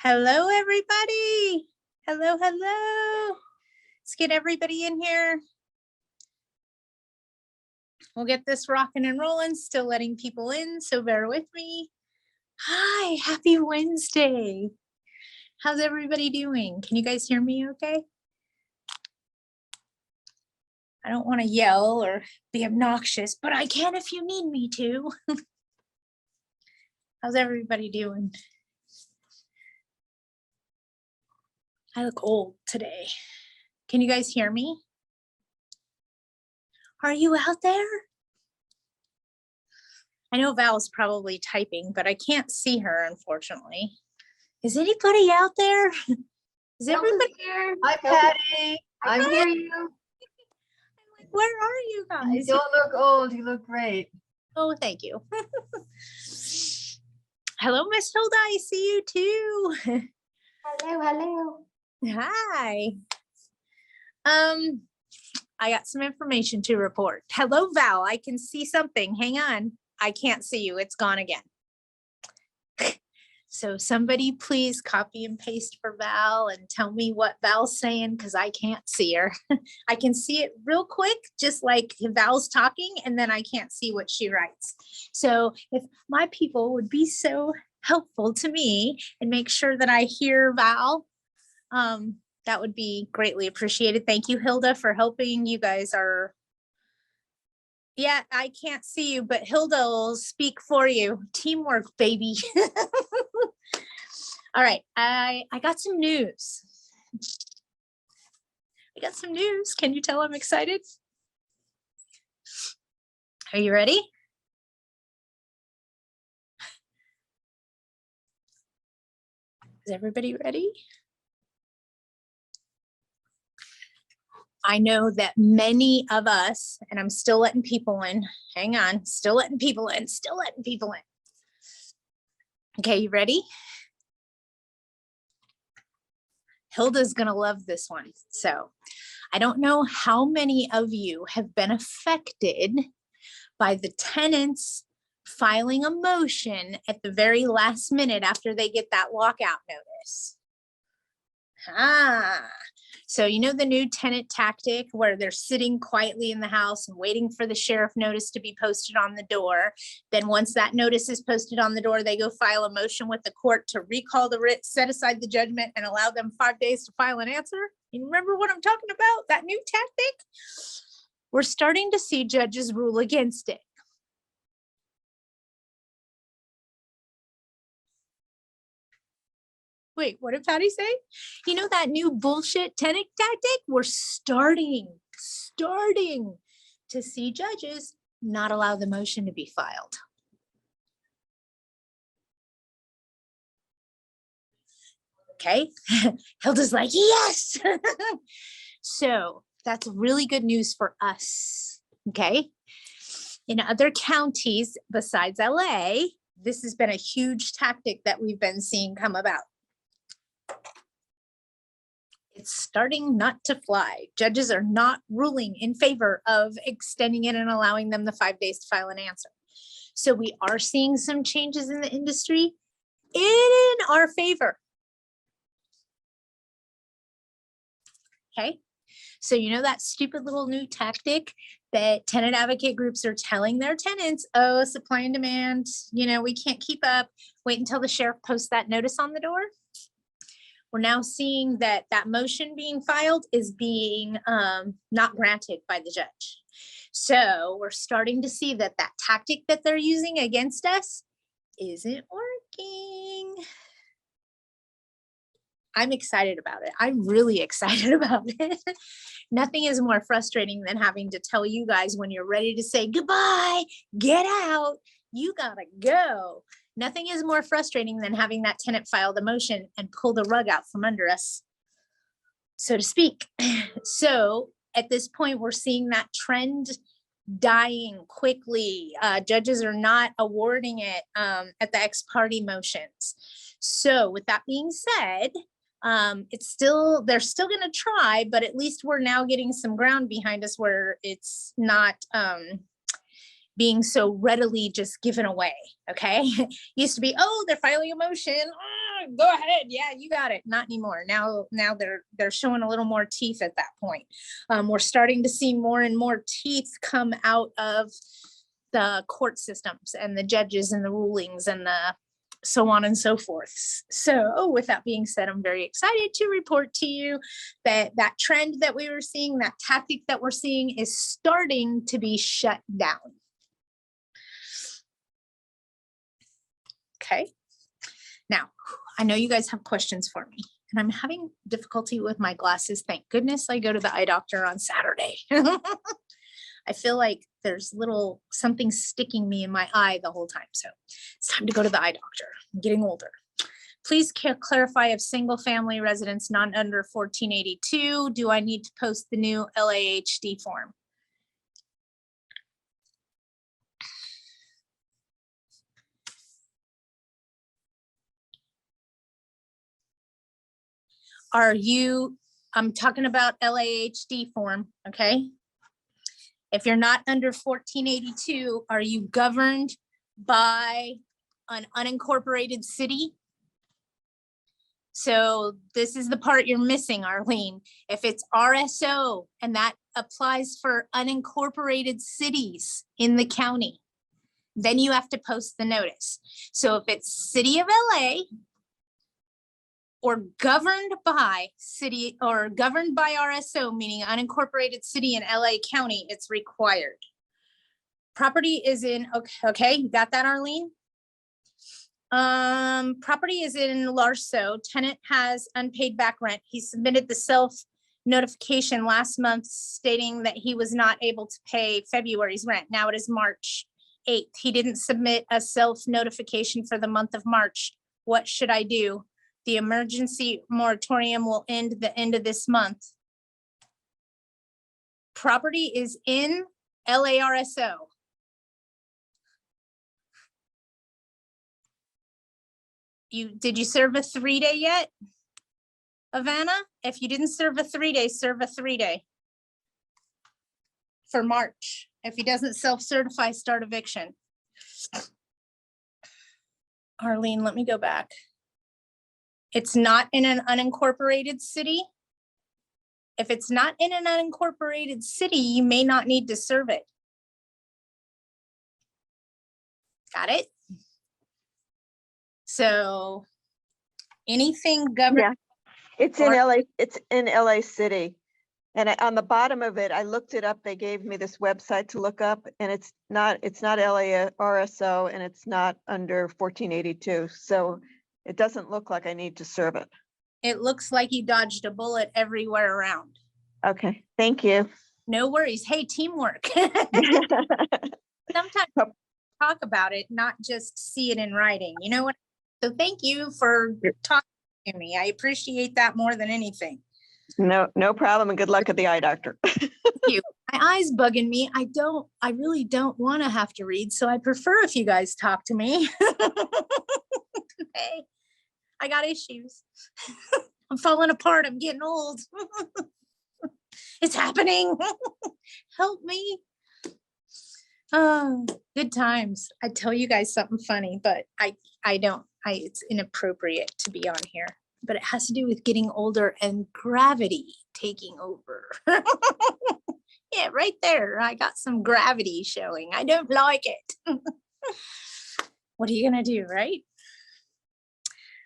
Hello, everybody. Hello, hello. Let's get everybody in here. We'll get this rocking and rolling, still letting people in, so bear with me. Hi, happy Wednesday. How's everybody doing? Can you guys hear me okay? I don't want to yell or be obnoxious, but I can if you need me to. How's everybody doing? I look old today. Can you guys hear me? Are you out there? I know Val's probably typing, but I can't see her, unfortunately. Is anybody out there? Is everybody here? Hi, Patty. I hear you. Where are you guys? You don't look old. You look great. Oh, thank you. Hello, Miss Hilda. I see you too. Hello, hello. Hi. I got some information to report. Hello, Val. I can see something. Hang on. I can't see you. It's gone again. So somebody please copy and paste for Val and tell me what Val's saying because I can't see her. I can see it real quick, just like Val's talking, and then I can't see what she writes. So if my people would be so helpful to me and make sure that I hear Val, that would be greatly appreciated. Thank you, Hilda, for helping. You guys are, yeah, I can't see you, but Hilda will speak for you. Teamwork, baby. All right, I got some news. I got some news. Can you tell I'm excited? Are you ready? Is everybody ready? I know that many of us, and I'm still letting people in. Hang on, still letting people in, still letting people in. Okay, you ready? Hilda's gonna love this one. So I don't know how many of you have been affected by the tenants filing a motion at the very last minute after they get that lockout notice. So you know the new tenant tactic where they're sitting quietly in the house and waiting for the sheriff notice to be posted on the door. Then once that notice is posted on the door, they go file a motion with the court to recall the writ, set aside the judgment, and allow them 5 days to file an answer. You remember what I'm talking about? That new tactic? We're starting to see judges rule against it. Wait, what did Patty say? You know that new bullshit tenant tactic? We're starting to see judges not allow the motion to be filed. Okay, Hilda's like, yes. So that's really good news for us, okay? In other counties besides LA, this has been a huge tactic that we've been seeing come about. It's starting not to fly. Judges are not ruling in favor of extending it and allowing them the 5 days to file an answer. So we are seeing some changes in the industry in our favor. Okay, so you know that stupid little new tactic that tenant advocate groups are telling their tenants, oh, supply and demand, you know, we can't keep up, wait until the sheriff posts that notice on the door. We're now seeing that that motion being filed is being not granted by the judge. So we're starting to see that that tactic that they're using against us isn't working. I'm excited about it. I'm really excited about it. Nothing is more frustrating than having to tell you guys when you're ready to say goodbye, get out, you gotta go. Nothing is more frustrating than having that tenant file the motion and pull the rug out from under us, so to speak. So at this point, we're seeing that trend dying quickly. Judges are not awarding it at the ex parte motions. So with that being said, it's still, they're still going to try, but at least we're now getting some ground behind us where it's not being so readily just given away. Okay. Used to be, oh, they're filing a motion. go ahead. Yeah, you got it. Not anymore. Now they're showing a little more teeth at that point. We're starting to see more and more teeth come out of the court systems and the judges and the rulings and the so on and so forth. So with that being said, I'm very excited to report to you that that trend that we were seeing, that tactic that we're seeing is starting to be shut down. Okay. Now, I know you guys have questions for me, and I'm having difficulty with my glasses. Thank goodness I go to the eye doctor on Saturday. I feel like there's something sticking me in my eye the whole time. So it's time to go to the eye doctor. I'm getting older. Please clarify if single family residents not under 1482, do I need to post the new LAHD form? I'm talking about LAHD form, okay? If you're not under 1482, are you governed by an unincorporated city? So this is the part you're missing, Arlene. If it's RSO, and that applies for unincorporated cities in the county, then you have to post the notice. So if it's City of LA, or governed by city or governed by RSO, meaning unincorporated city in LA County, it's required. Property is in, okay, you got that, Arlene? Property is in Larso. Tenant has unpaid back rent. He submitted the self notification last month stating that he was not able to pay February's rent. Now it is March 8th. He didn't submit a self notification for the month of March. What should I do? The emergency moratorium will end the end of this month. Property is in LARSO. Did you serve a 3-day yet, Ivana? If you didn't serve a 3-day, serve a 3-day for March. If he doesn't self-certify, start eviction. Arlene, let me go back. It's not in an unincorporated city. If it's not in an unincorporated city, you may not need to serve it. Got it? So anything governed. Yeah, it's in LA. It's in LA City. And on the bottom of it, I looked it up. They gave me this website to look up, and it's not LA RSO, and it's not under 1482. So it doesn't look like I need to serve it. It looks like you dodged a bullet everywhere around. Okay, thank you. No worries. Hey, teamwork. Sometimes talk about it, not just see it in writing. You know what? So thank you for talking to me. I appreciate that more than anything. No problem, and good luck at the eye doctor. Thank you. My eyes bugging me. I really don't want to have to read, so I prefer if you guys talk to me. Hey, I got issues. I'm falling apart. I'm getting old. It's happening. Help me. Oh, good times. I tell you guys something funny, but it's inappropriate to be on here, but it has to do with getting older and gravity taking over. Yeah, right there. I got some gravity showing. I don't like it. What are you gonna do, right?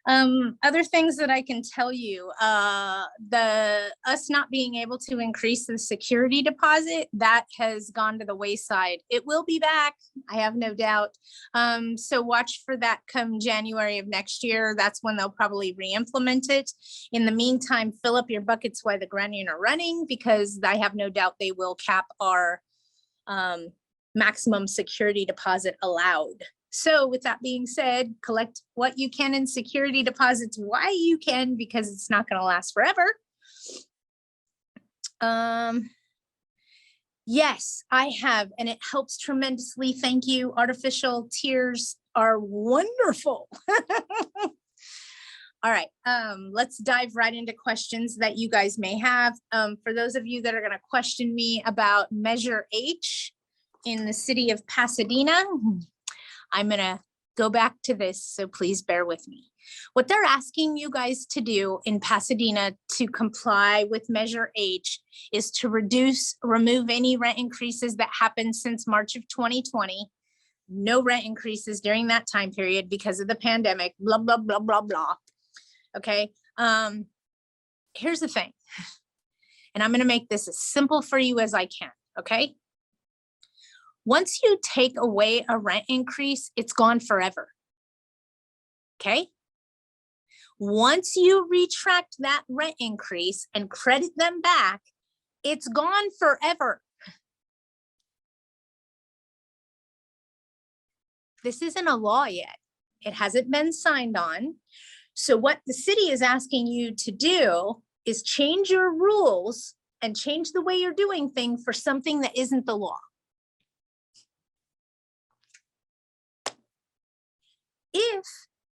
Other things that I can tell you, us not being able to increase the security deposit, that has gone to the wayside. It will be back, I have no doubt. So watch for that come January of next year. That's when they'll probably re-implement it. In the meantime, fill up your buckets while the granion are running, because I have no doubt they will cap our maximum security deposit allowed. So with that being said, collect what you can in security deposits while you can, because it's not going to last forever. Yes, I have, and it helps tremendously. Thank you. Artificial tears are wonderful. All right, let's dive right into questions that you guys may have. For those of you that are going to question me about Measure H in the city of Pasadena, I'm going to go back to this, so please bear with me. What they're asking you guys to do in Pasadena to comply with Measure H is to remove any rent increases that happened since March of 2020. No rent increases during that time period because of the pandemic, blah, blah, blah, blah, blah. Okay. Here's the thing, and I'm going to make this as simple for you as I can. Okay. Once you take away a rent increase, it's gone forever. Okay. Once you retract that rent increase and credit them back, it's gone forever. This isn't a law yet. It hasn't been signed on. So what the city is asking you to do is change your rules and change the way you're doing things for something that isn't the law. If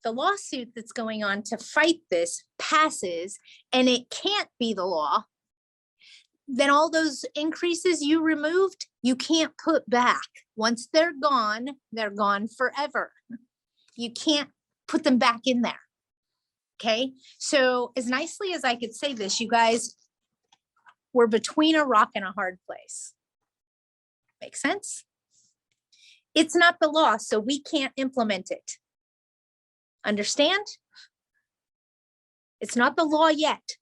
the lawsuit that's going on to fight this passes and it can't be the law, then all those increases you removed, you can't put back. Once they're gone forever. You can't put them back in there. Okay, so as nicely as I could say this, you guys, we're between a rock and a hard place. Make sense? It's not the law, so we can't implement it. Understand? It's not the law yet.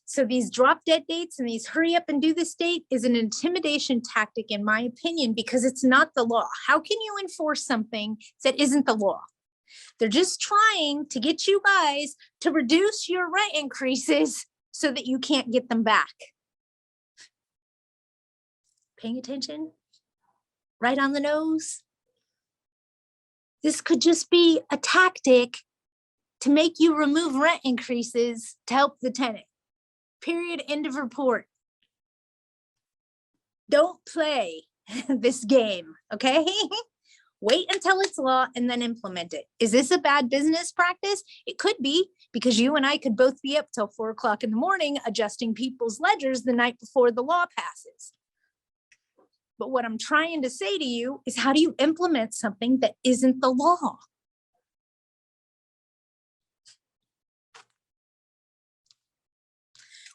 So these drop dead dates and these hurry up and do this date is an intimidation tactic, in my opinion, because it's not the law. How can you enforce something that isn't the law? They're just trying to get you guys to reduce your rent increases so that you can't get them back. Paying attention? Right on the nose? This could just be a tactic to make you remove rent increases to help the tenant. Period. End of report. Don't play this game, okay? Wait until it's law and then implement it. Is this a bad business practice? It could be, because you and I could both be up till 4 o'clock in the morning adjusting people's ledgers the night before the law passes. But what I'm trying to say to you is, how do you implement something that isn't the law?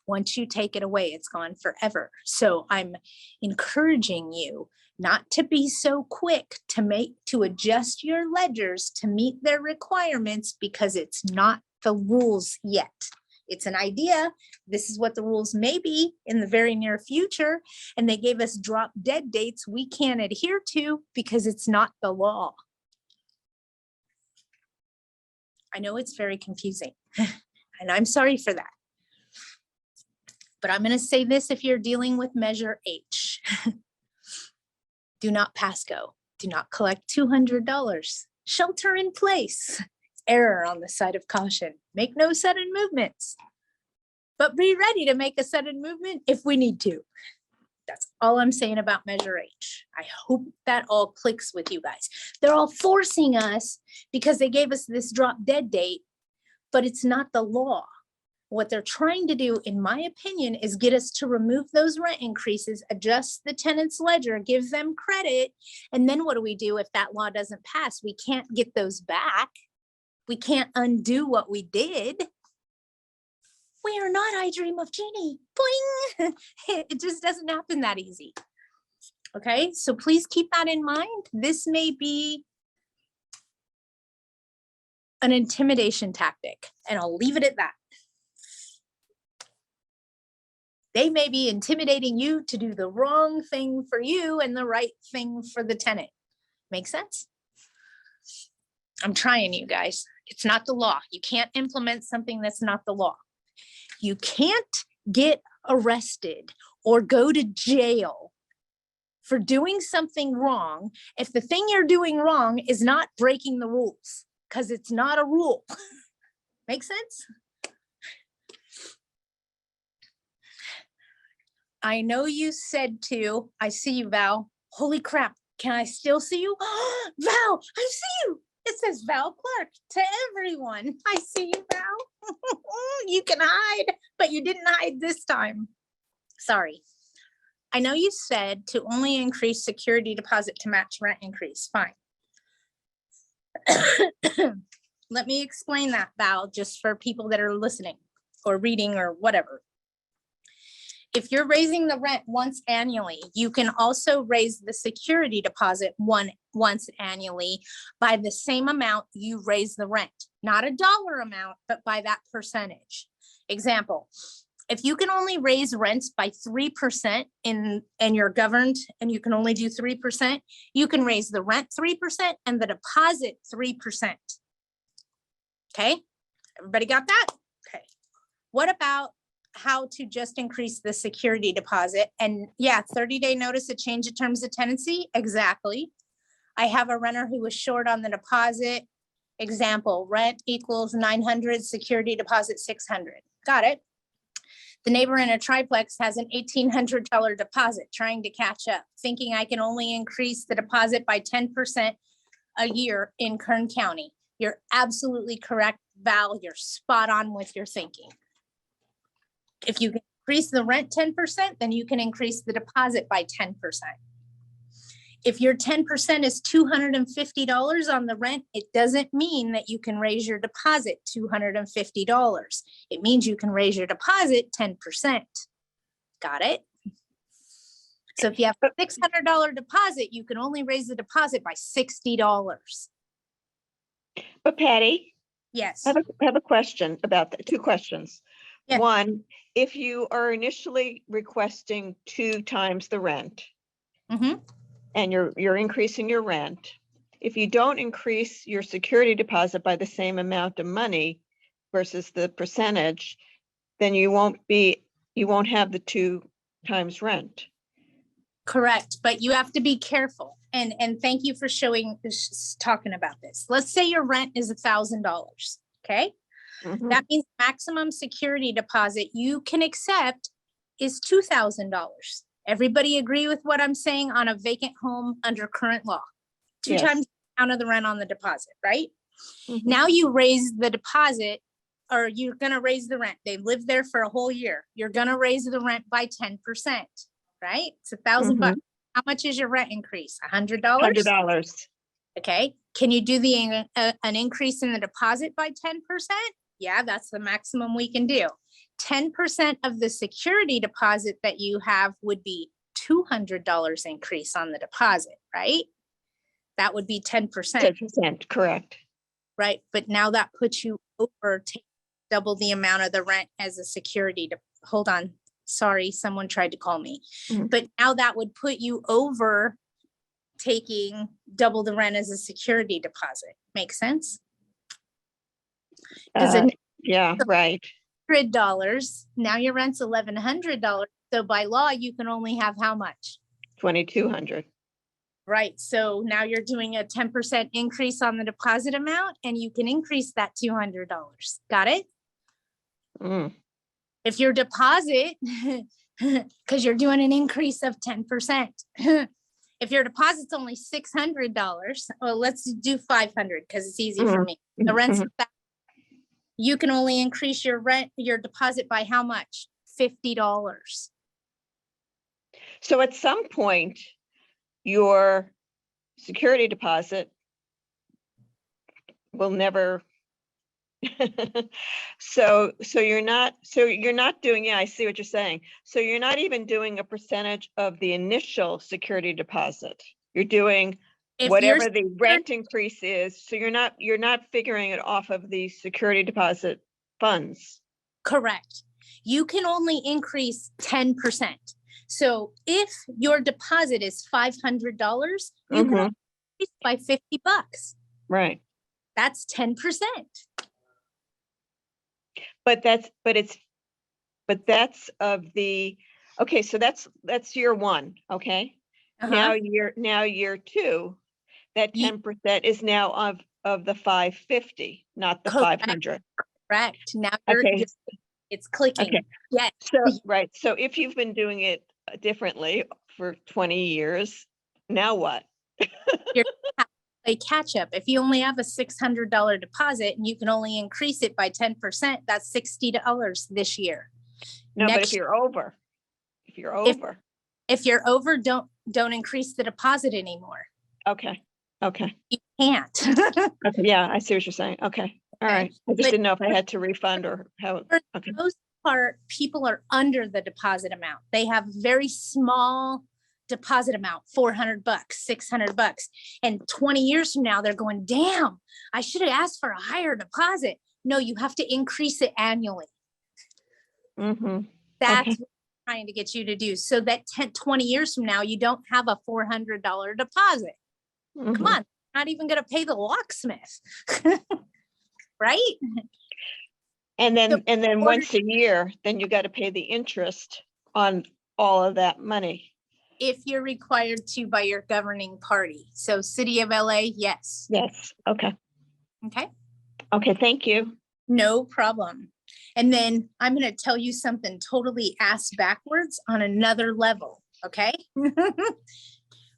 Once you take it away, it's gone forever. So I'm encouraging you not to be so quick to adjust your ledgers to meet their requirements, because it's not the rules yet. It's an idea. This is what the rules may be in the very near future. And they gave us drop dead dates we can't adhere to because it's not the law. I know it's very confusing, and I'm sorry for that. But I'm going to say this: if you're dealing with Measure H, do not pass go. Do not collect $200. Shelter in place. Error on the side of caution. Make no sudden movements, but be ready to make a sudden movement if we need to. That's all I'm saying about Measure H. I hope that all clicks with you guys. They're all forcing us because they gave us this drop dead date, but it's not the law. What they're trying to do, in my opinion, is get us to remove those rent increases, adjust the tenant's ledger, give them credit. And then what do we do if that law doesn't pass? We can't get those back. We can't undo what we did. We are not I Dream of Jeannie. Boing. It just doesn't happen that easy. Okay, so please keep that in mind. This may be an intimidation tactic, and I'll leave it at that. They may be intimidating you to do the wrong thing for you and the right thing for the tenant. Make sense? I'm trying, you guys. It's not the law. You can't implement something that's not the law. You can't get arrested or go to jail for doing something wrong if the thing you're doing wrong is not breaking the rules, because it's not a rule. Make sense? I know you said to, I see you, Val. Holy crap, can I still see you? Val, I see you. It says Val Clark to everyone. I see you, Val. You can hide, but you didn't hide this time. Sorry. I know you said to only increase security deposit to match rent increase. Fine. Let me explain that, Val, just for people that are listening or reading or whatever. If you're raising the rent once annually, you can also raise the security deposit once annually by the same amount you raise the rent, not a dollar amount, but by that percentage. Example, if you can only raise rents by 3% and you're governed and you can only do 3%, you can raise the rent 3% and the deposit 3%. Okay, everybody got that? Okay, what about how to just increase the security deposit? And yeah, 30-day notice of change of terms of tenancy. Exactly. I have a renter who was short on the deposit. Example, rent equals 900, security deposit 600. Got it. The neighbor in a triplex has an $1,800 deposit, trying to catch up, thinking I can only increase the deposit by 10% a year in Kern County. You're absolutely correct, Val. You're spot on with your thinking. If you can increase the rent 10%, then you can increase the deposit by 10%. If your 10% is $250 on the rent, it doesn't mean that you can raise your deposit $250. It means you can raise your deposit 10%. Got it? So if you have a $600 deposit, you can only raise the deposit by $60. But Patty, Yes. I have a question about that, two questions. Yeah. One, if you are initially requesting 2 times the rent, Mm-hmm. and you're increasing your rent, if you don't increase your security deposit by the same amount of money versus the percentage, then you won't have the 2 times rent. Correct, but you have to be careful. And thank you for talking about this. Let's say your rent is $1,000. Okay. Mhm. That means maximum security deposit you can accept is $2,000. Everybody agree with what I'm saying on a vacant home under current law? 2 Yes. times the amount of the rent on the deposit, right? Mhm. Now you raise the deposit, or you're gonna raise the rent. They lived there for a whole year. You're gonna raise the rent by 10%, right? It's $1,000. How much is your rent increase? $100? $100. Okay, can you do an increase in the deposit by 10%? Yeah, that's the maximum we can do. 10% of the security deposit that you have would be $200 increase on the deposit, right? That would be 10%, 10%, correct. right? But now that puts you over double the amount of the rent as a security. Hold on, sorry, someone tried to call me. Mhm. But now that would put you over taking double the rent as a security deposit. Make sense? Because Yeah, right. $100, now your rent's $1,100. So by law, you can only have how much? 2,200. Right, so now you're doing a 10% increase on the deposit amount and you can increase that $200. Got it? Mm. If your deposit, because you're doing an increase of 10%. If your deposit's only $600, well, let's do 500 because it's easy for me. The rent's you can only increase your deposit by how much? $50. So at some point, your security deposit will never. So you're not doing, yeah, I see what you're saying. So you're not even doing a percentage of the initial security deposit. You're doing whatever the rent increase is. So you're not figuring it off of the security deposit funds. Correct. You can only increase 10%. So if your deposit is $500, you can only increase by $50. Right. That's 10%. But that's of the, okay, so that's year 1, okay? Now year 2, that 10% is now of the 550, not the 500. Correct. Now Okay. it's clicking. Okay. Yes. So, right, so if you've been doing it differently for 20 years, now what? You're play catch up. If you only have a $600 deposit and you can only increase it by 10%, that's $60 this year. No, but if you're over, if you're over, don't increase the deposit anymore. okay. Okay. You can't. Okay. Yeah, I see what you're saying. Okay. All Okay. right. I just But didn't know if I had to refund or how. for Okay. the most part, people are under the deposit amount. They have very small deposit amount, 400 bucks, 600 bucks. And 20 years from now, they're going, damn, I should have asked for a higher deposit. No, you have to increase it annually. Mm-hmm. That's Okay. what I'm trying to get you to do. So that 10, 20 years from now, you don't have a $400 deposit. Come Mhm. on, not even going to pay the locksmith. Right? And then order- once a year, then you got to pay the interest on all of that money. If you're required to by your governing party. So City of LA, yes. Yes. Okay. Okay, Okay. Thank you. no problem. And then I'm going to tell you something totally ass backwards on another level. Okay.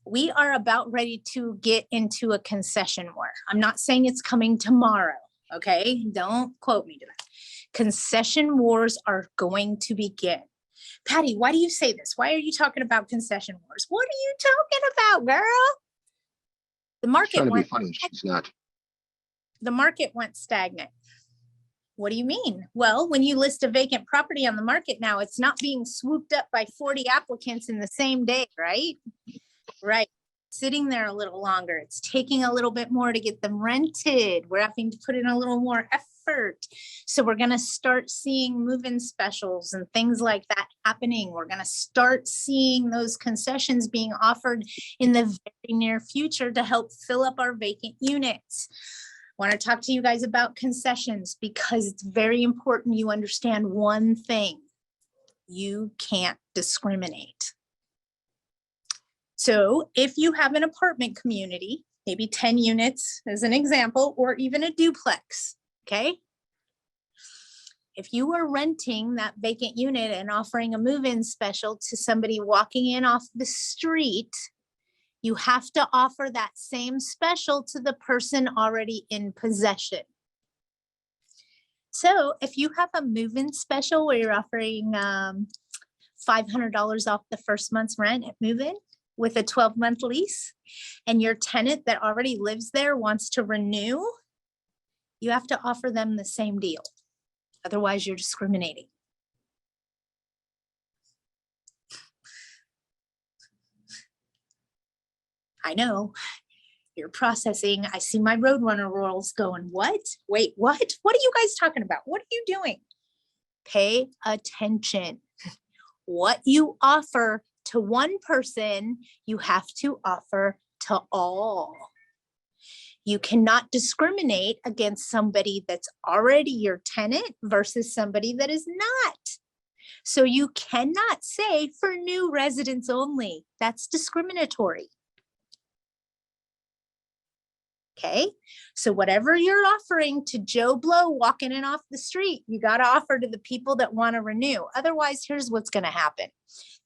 We are about ready to get into a concession war. I'm not saying it's coming tomorrow. Okay. Don't quote me to that. Concession wars are going to begin. Patty, why do you say this? Why are you talking about concession wars? What are you talking about, girl? The She's market trying to be went, funny. She's not. the market went stagnant. What do you mean? Well, when you list a vacant property on the market now, it's not being swooped up by 40 applicants in the same day, right? Right. Sitting there a little longer. It's taking a little bit more to get them rented. We're having to put in a little more effort. So we're going to start seeing move-in specials and things like that happening. We're going to start seeing those concessions being offered in the very near future to help fill up our vacant units. I want to talk to you guys about concessions because it's very important you understand one thing. You can't discriminate. So if you have an apartment community, maybe 10 units as an example, or even a duplex, okay? If you are renting that vacant unit and offering a move-in special to somebody walking in off the street, you have to offer that same special to the person already in possession. So if you have a move-in special where you're offering $500 off the first month's rent at move-in with a 12-month lease, and your tenant that already lives there wants to renew, you have to offer them the same deal. Otherwise, you're discriminating. I know. You're processing. I see my Roadrunner rolls going, what? Wait, what? What are you guys talking about? What are you doing? Pay attention. What you offer to one person, you have to offer to all. You cannot discriminate against somebody that's already your tenant versus somebody that is not. So you cannot say for new residents only. That's discriminatory. Okay, so whatever you're offering to Joe Blow walking in off the street, you got to offer to the people that want to renew. Otherwise, here's what's going to happen.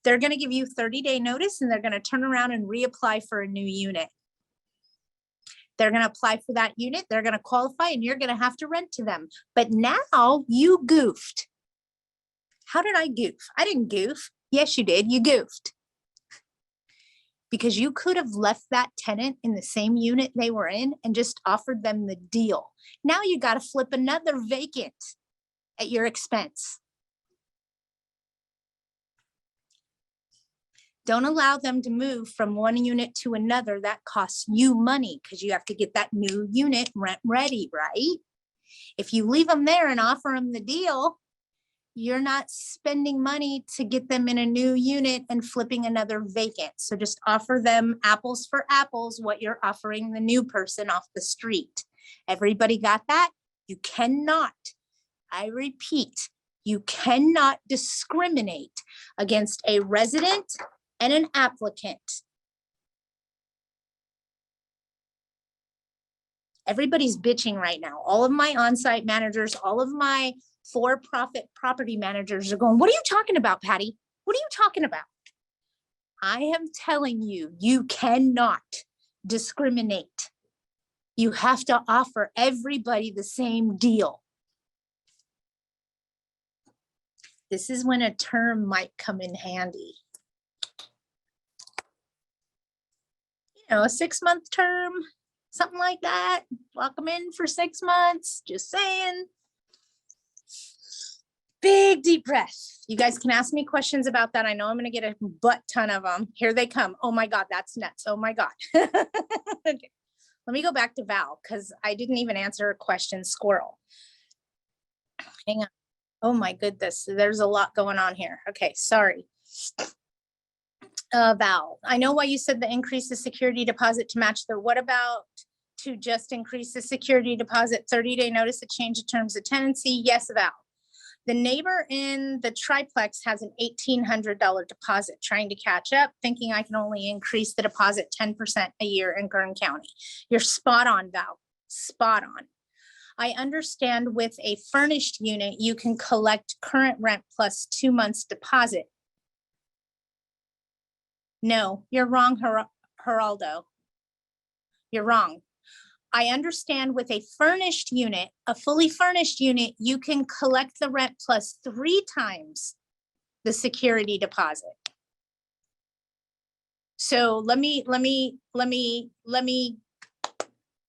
They're going to give you 30-day notice and they're going to turn around and reapply for a new unit. They're going to apply for that unit. They're going to qualify and you're going to have to rent to them. But now you goofed. How did I goof? I didn't goof. Yes, you did. You goofed. Because you could have left that tenant in the same unit they were in and just offered them the deal. Now you got to flip another vacant at your expense. Don't allow them to move from one unit to another. That costs you money because you have to get that new unit rent ready, right? If you leave them there and offer them the deal, you're not spending money to get them in a new unit and flipping another vacant. So just offer them apples for apples, what you're offering the new person off the street. Everybody got that? You cannot, I repeat, you cannot discriminate against a resident and an applicant. Everybody's bitching right now. All of my on-site managers, all of my for-profit property managers are going, what are you talking about, Patty? What are you talking about? I am telling you, you cannot discriminate. You have to offer everybody the same deal. This is when a term might come in handy. You know, a 6-month term, something like that. Lock them in for 6 months, just saying. Big deep breath. You guys can ask me questions about that. I know I'm going to get a butt ton of them. Here they come. Oh my God, that's nuts. Oh my God. Okay. Let me go back to Val because I didn't even answer a question. Squirrel. Hang on. Oh my goodness. There's a lot going on here. Okay, sorry. Val, I know why you said the increase the security deposit to match the, what about to just increase the security deposit 30-day notice to change the terms of tenancy? Yes, Val. The neighbor in the triplex has an $1,800 deposit, trying to catch up, thinking I can only increase the deposit 10% a year in Kern County. You're spot on, Val, spot on. I understand with a furnished unit, you can collect current rent plus 2 months deposit. No, you're wrong, Geraldo. You're wrong. I understand with a furnished unit, a fully furnished unit, you can collect the rent plus 3 times the security deposit. So let me,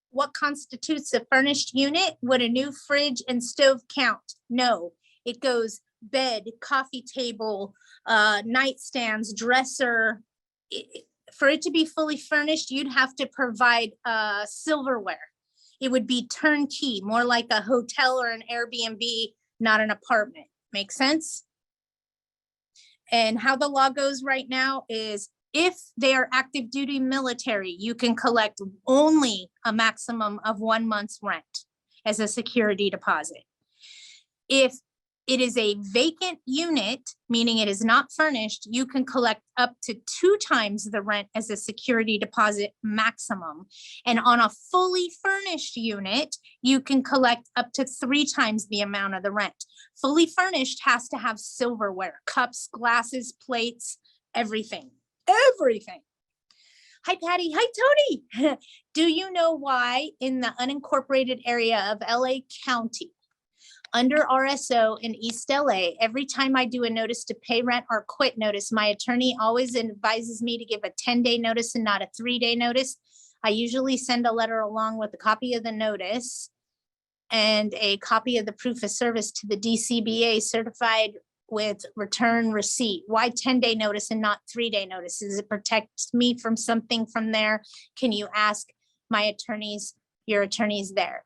what constitutes a furnished unit? Would a new fridge and stove count? No, it goes bed, coffee table, nightstands, dresser. For it to be fully furnished, you'd have to provide silverware. It would be turnkey, more like a hotel or an Airbnb, not an apartment. Make sense? And how the law goes right now is if they are active duty military, you can collect only a maximum of 1 month's rent as a security deposit. If it is a vacant unit, meaning it is not furnished, you can collect up to 2 times the rent as a security deposit maximum. And on a fully furnished unit, you can collect up to 3 times the amount of the rent. Fully furnished has to have silverware, cups, glasses, plates, everything, everything. Hi, Patty. Hi, Tony. Do you know why in the unincorporated area of LA County, under RSO in East LA, every time I do a notice to pay rent or quit notice, my attorney always advises me to give a 10-day notice and not a 3-day notice? I usually send a letter along with a copy of the notice and a copy of the proof of service to the DCBA certified with return receipt. Why 10-day notice and not 3-day notice? Does it protect me from something from there? Can you ask my attorneys, your attorneys there?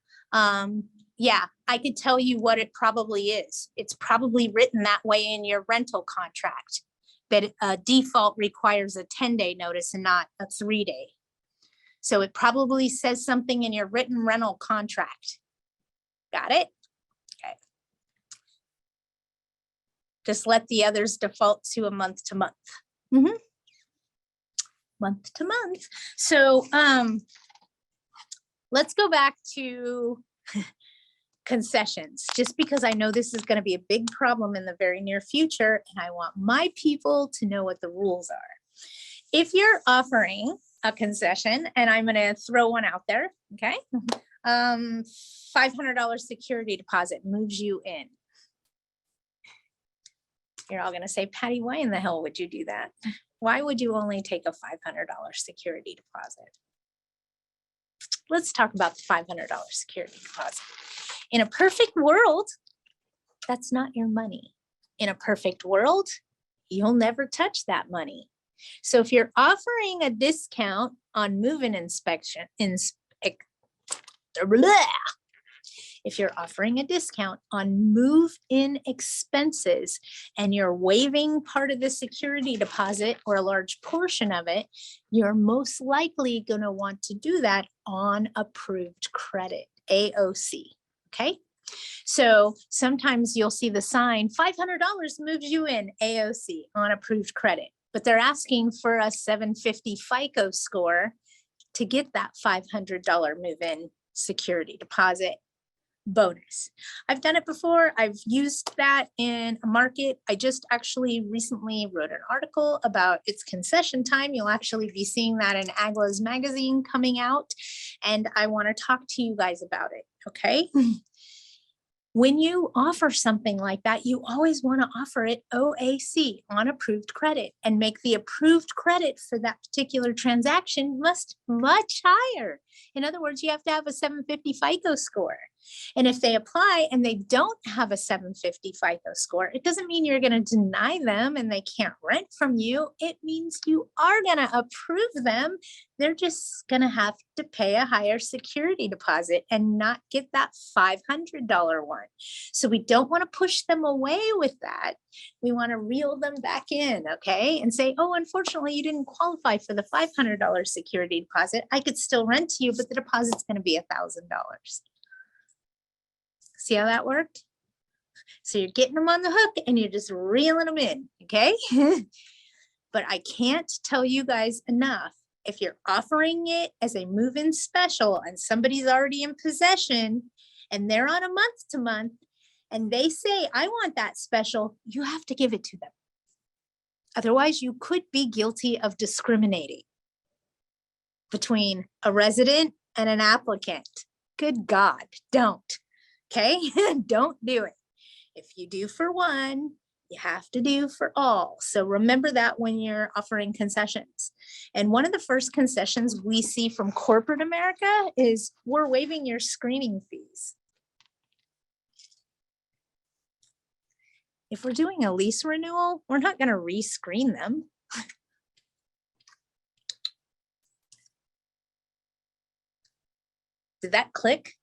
Yeah, I could tell you what it probably is. It's probably written that way in your rental contract, that a default requires a 10-day notice and not a 3-day. So it probably says something in your written rental contract. Got it? Okay. Just let the others default to a month to month. Month to month. So let's go back to concessions, just because I know this is going to be a big problem in the very near future, and I want my people to know what the rules are. If you're offering a concession, and I'm going to throw one out there, okay? $500 security deposit moves you in. You're all going to say, Patty, why in the hell would you do that? Why would you only take a $500 security deposit? Let's talk about the $500 security deposit. In a perfect world, that's not your money. In a perfect world, you'll never touch that money. So if you're offering a discount on move-in inspection, if you're offering a discount on move-in expenses and you're waiving part of the security deposit or a large portion of it, you're most likely going to want to do that on approved credit, AOC. Okay, so sometimes you'll see the sign, $500 moves you in, AOC, on approved credit, but they're asking for a 750 FICO score to get that $500 move-in security deposit bonus. I've done it before. I've used that in a market. I just actually recently wrote an article about its concession time. You'll actually be seeing that in Agla's magazine coming out, and I want to talk to you guys about it, okay? When you offer something like that, you always want to offer it OAC, on approved credit, and make the approved credit for that particular transaction much higher. In other words, you have to have a 750 FICO score. And if they apply and they don't have a 750 FICO score, it doesn't mean you're going to deny them and they can't rent from you. It means you are going to approve them. They're just going to have to pay a higher security deposit and not get that $500 one. So we don't want to push them away with that. We want to reel them back in, okay? And say, oh, unfortunately, you didn't qualify for the $500 security deposit. I could still rent to you, but the deposit's going to be $1,000. See how that worked? So you're getting them on the hook and you're just reeling them in, okay? But I can't tell you guys enough. If you're offering it as a move-in special and somebody's already in possession and they're on a month-to-month and they say, I want that special, you have to give it to them. Otherwise, you could be guilty of discriminating between a resident and an applicant. Good God, don't. Okay, don't do it. If you do for one, you have to do for all. So remember that when you're offering concessions. And one of the first concessions we see from corporate America is we're waiving your screening fees. If we're doing a lease renewal, we're not going to rescreen them. Did that click?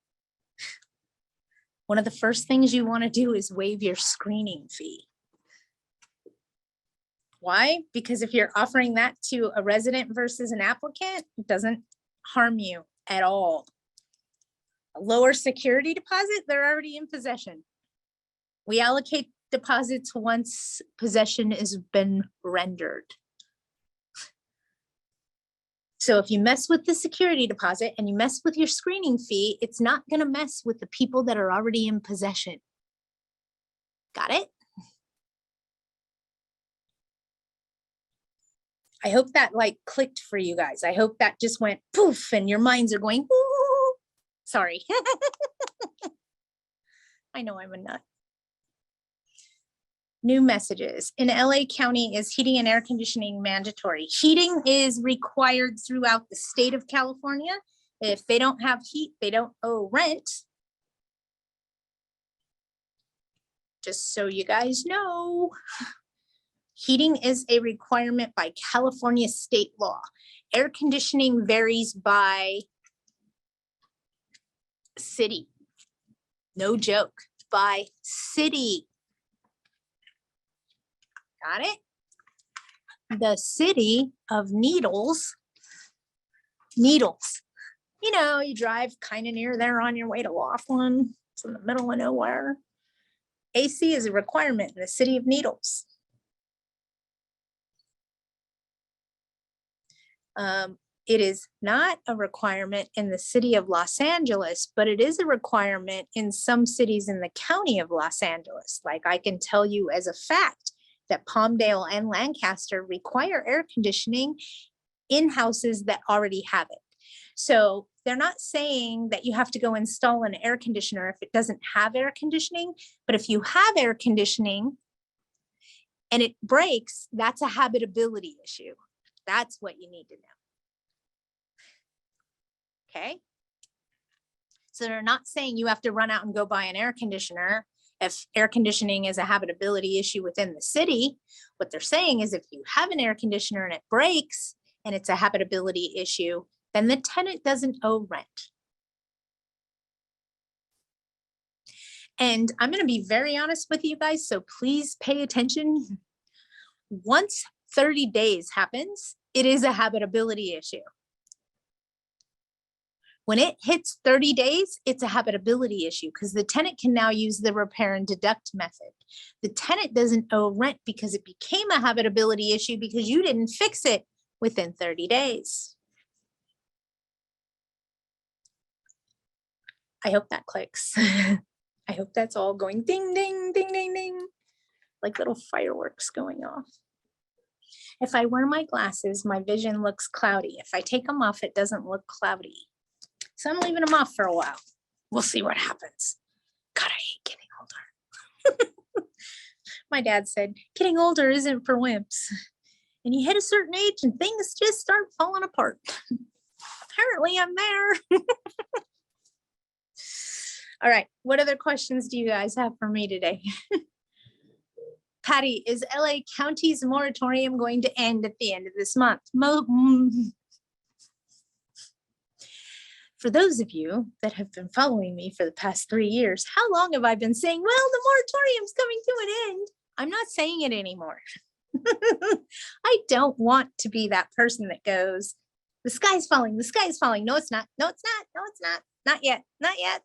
One of the first things you want to do is waive your screening fee. Why? Because if you're offering that to a resident versus an applicant, it doesn't harm you at all. A lower security deposit, they're already in possession. We allocate deposits once possession has been rendered. So if you mess with the security deposit and you mess with your screening fee, it's not going to mess with the people that are already in possession. Got it? I hope that like clicked for you guys. I hope that just went poof and your minds are going, woo. Sorry. I know I'm a nut. New messages. In LA County, is heating and air conditioning mandatory? Heating is required throughout the state of California. If they don't have heat, they don't owe rent. Just so you guys know. Heating is a requirement by California state law. Air conditioning varies by city. No joke, by city. Got it? The city of Needles, you know, you drive kind of near there on your way to Laughlin. It's in the middle of nowhere. AC is a requirement in the city of Needles. It is not a requirement in the city of Los Angeles, but it is a requirement in some cities in the county of Los Angeles. Like I can tell you as a fact that Palmdale and Lancaster require air conditioning in houses that already have it. So they're not saying that you have to go install an air conditioner if it doesn't have air conditioning, but if you have air conditioning and it breaks, that's a habitability issue. That's what you need to know. Okay. So they're not saying you have to run out and go buy an air conditioner if air conditioning is a habitability issue within the city. What they're saying is if you have an air conditioner and it breaks and it's a habitability issue, then the tenant doesn't owe rent. And I'm going to be very honest with you guys, so please pay attention. Once 30 days happens, it is a habitability issue. When it hits 30 days, it's a habitability issue because the tenant can now use the repair and deduct method. The tenant doesn't owe rent because it became a habitability issue because you didn't fix it within 30 days. I hope that clicks. I hope that's all going ding, ding, ding, ding, ding, like little fireworks going off. If I wear my glasses, my vision looks cloudy. If I take them off, it doesn't look cloudy. So I'm leaving them off for a while. We'll see what happens. God, I hate getting older. My dad said, getting older isn't for wimps. And you hit a certain age and things just start falling apart. Apparently I'm there. All right. What other questions do you guys have for me today? Patty, is LA County's moratorium going to end at the end of this month? For those of you that have been following me for the past 3 years, how long have I been saying, well, the moratorium's coming to an end? I'm not saying it anymore. I don't want to be that person that goes, the sky's falling, the sky's falling. No, it's not. No, it's not. No, it's not. Not yet. Not yet.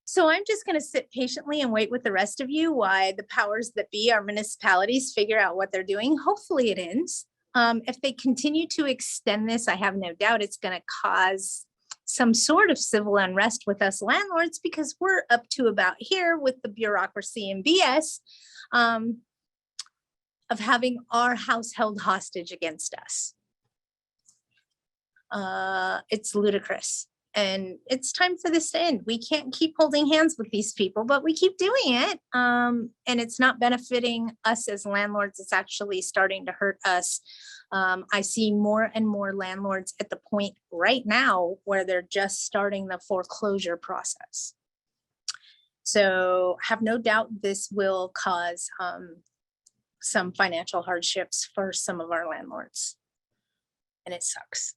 So I'm just going to sit patiently and wait with the rest of you while the powers that be, our municipalities, figure out what they're doing. Hopefully it ends. If they continue to extend this, I have no doubt it's going to cause some sort of civil unrest with us landlords, because we're up to about here with the bureaucracy and BS of having our house held hostage against us. It's ludicrous. And it's time for this to end. We can't keep holding hands with these people, but we keep doing it. And it's not benefiting us as landlords. It's actually starting to hurt us. I see more and more landlords at the point right now where they're just starting the foreclosure process. So have no doubt this will cause some financial hardships for some of our landlords. And it sucks.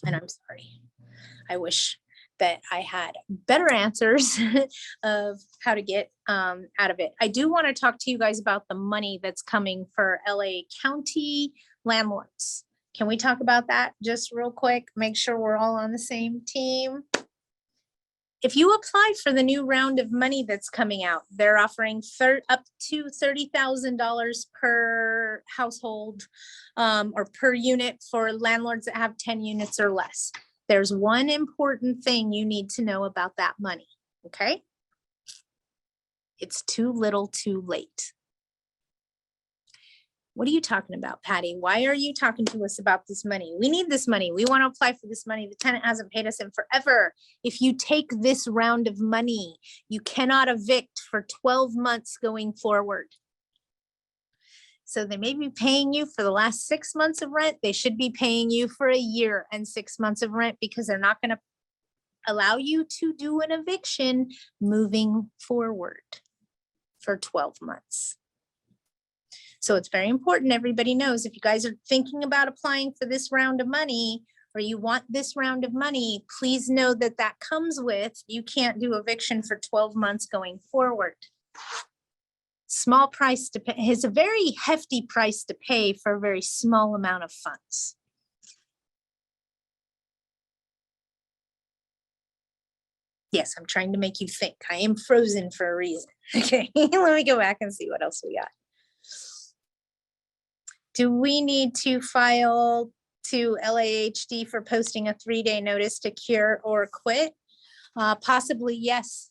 And I'm sorry. I wish that I had better answers of how to get out of it. I do want to talk to you guys about the money that's coming for LA County landlords. Can we talk about that just real quick? Make sure we're all on the same team. If you apply for the new round of money that's coming out, they're offering up to $30,000 per household or per unit for landlords that have 10 units or less. There's one important thing you need to know about that money, okay? It's too little too late. What are you talking about, Patty? Why are you talking to us about this money? We need this money. We want to apply for this money. The tenant hasn't paid us in forever. If you take this round of money, you cannot evict for 12 months going forward. So they may be paying you for the last 6 months of rent. They should be paying you for a year and 6 months of rent, because they're not going to allow you to do an eviction moving forward for 12 months. So it's very important everybody knows, if you guys are thinking about applying for this round of money, or you want this round of money, please know that that comes with, you can't do eviction for 12 months going forward. Small price to pay, is a very hefty price to pay for a very small amount of funds. Yes, I'm trying to make you think. I am frozen for a reason. Okay, let me go back and see what else we got. Do we need to file to LAHD for posting a 3-day notice to cure or quit? Possibly, yes.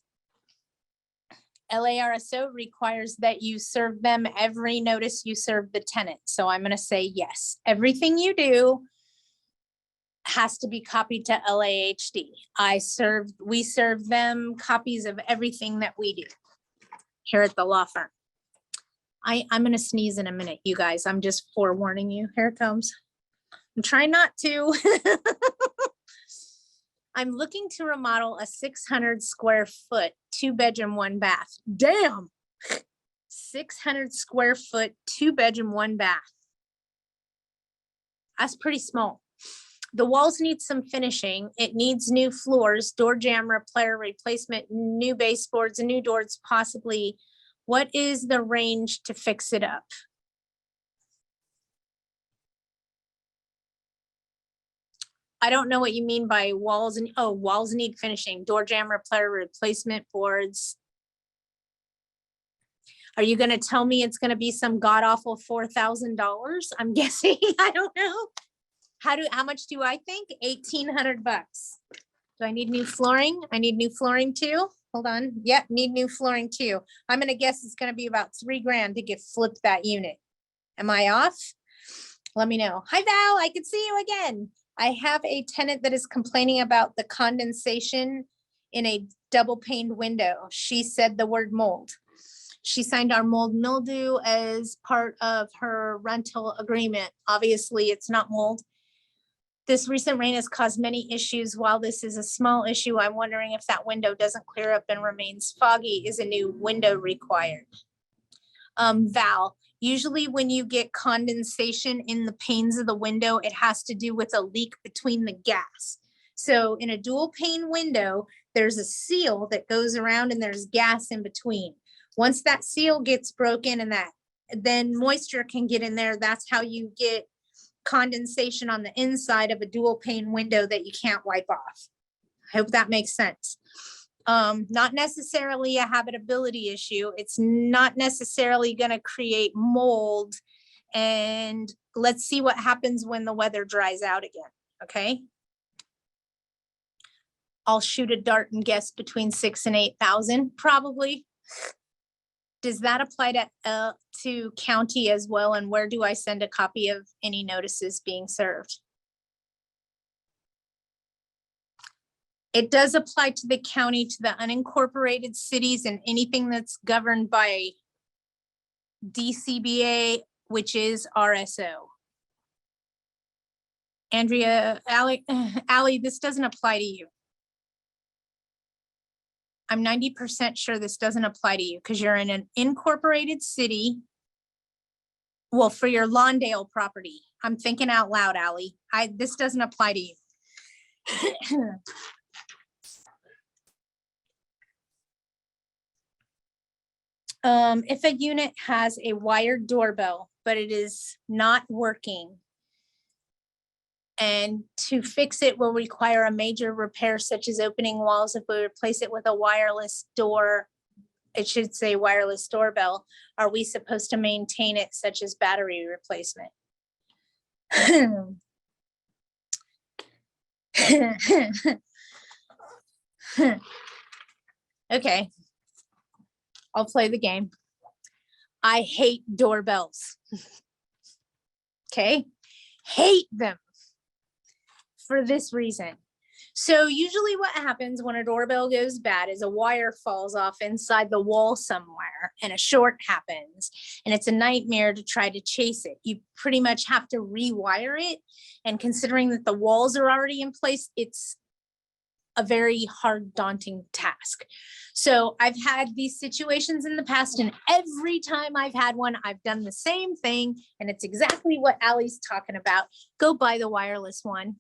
LARSO requires that you serve them every notice you serve the tenant. So I'm going to say yes. Everything you do has to be copied to LAHD. We serve them copies of everything that we do here at the law firm. I'm going to sneeze in a minute, you guys. I'm just forewarning you. Here it comes. I'm trying not to. I'm looking to remodel a 600 square foot, 2-bedroom, 1-bath. Damn. 600 square foot, 2-bedroom, 1-bath. That's pretty small. The walls need some finishing. It needs new floors, door jamb repair, replacement, new baseboards, and new doors possibly. What is the range to fix it up? I don't know what you mean by walls and, oh, walls need finishing, door jamb repair, replacement boards. Are you going to tell me it's going to be some god awful $4,000? I'm guessing. I don't know. How much do I think? 1,800 bucks. Do I need new flooring? I need new flooring too. Hold on. Yep, need new flooring too. I'm going to guess it's going to be about $3,000 to get flipped that unit. Am I off? Let me know. Hi, Val. I can see you again. I have a tenant that is complaining about the condensation in a double paned window. She said the word mold. She signed our mold mildew as part of her rental agreement. Obviously, it's not mold. This recent rain has caused many issues. While this is a small issue, I'm wondering if that window doesn't clear up and remains foggy. Is a new window required? Val, usually when you get condensation in the panes of the window, it has to do with a leak between the gas. So in a dual pane window, there's a seal that goes around and there's gas in between. Once that seal gets broken and then moisture can get in there, that's how you get condensation on the inside of a dual pane window that you can't wipe off. I hope that makes sense. Not necessarily a habitability issue. It's not necessarily going to create mold. And let's see what happens when the weather dries out again. Okay. I'll shoot a dart and guess between 6,000 and 8,000, probably. Does that apply to county as well? And where do I send a copy of any notices being served? It does apply to the county, to the unincorporated cities, and anything that's governed by DCBA, which is RSO. Andrea, Allie, this doesn't apply to you. I'm 90% sure this doesn't apply to you because you're in an incorporated city. Well, for your Lawndale property. I'm thinking out loud, Allie. This doesn't apply to you. If a unit has a wired doorbell, but it is not working, and to fix it will require a major repair such as opening walls. If we replace it with a wireless door, it should say wireless doorbell. Are we supposed to maintain it such as battery replacement? Okay. I'll play the game. I hate doorbells. Okay. Hate them for this reason. So usually what happens when a doorbell goes bad is a wire falls off inside the wall somewhere and a short happens, and it's a nightmare to try to chase it. You pretty much have to rewire it. And considering that the walls are already in place, it's a very hard, daunting task. So I've had these situations in the past, and every time I've had one, I've done the same thing. And it's exactly what Allie's talking about. Go buy the wireless one.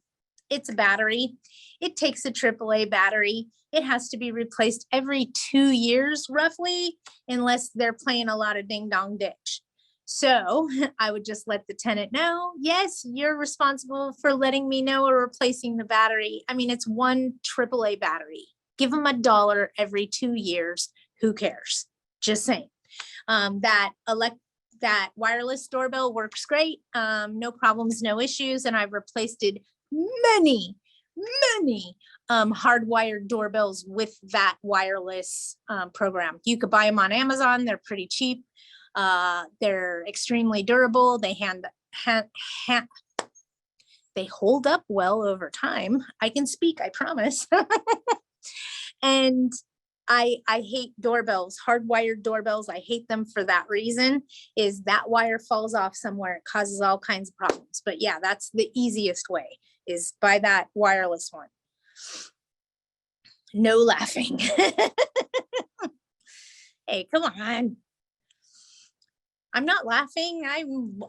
It's a battery. It takes a AAA battery. It has to be replaced every 2 years, roughly, unless they're playing a lot of ding dong ditch. So I would just let the tenant know, yes, you're responsible for letting me know or replacing the battery. I mean, it's one AAA battery. Give them $1 every 2 years. Who cares? Just saying. That wireless doorbell works great. No problems, no issues. And I've replaced many hardwired doorbells with that wireless program. You could buy them on Amazon. They're pretty cheap. They're extremely durable. They they hold up well over time. I can speak, I promise. And I hate doorbells, hardwired doorbells. I hate them for that reason, is that wire falls off somewhere. It causes all kinds of problems. But yeah, that's the easiest way, is buy that wireless one. No laughing. Hey, come on. I'm not laughing.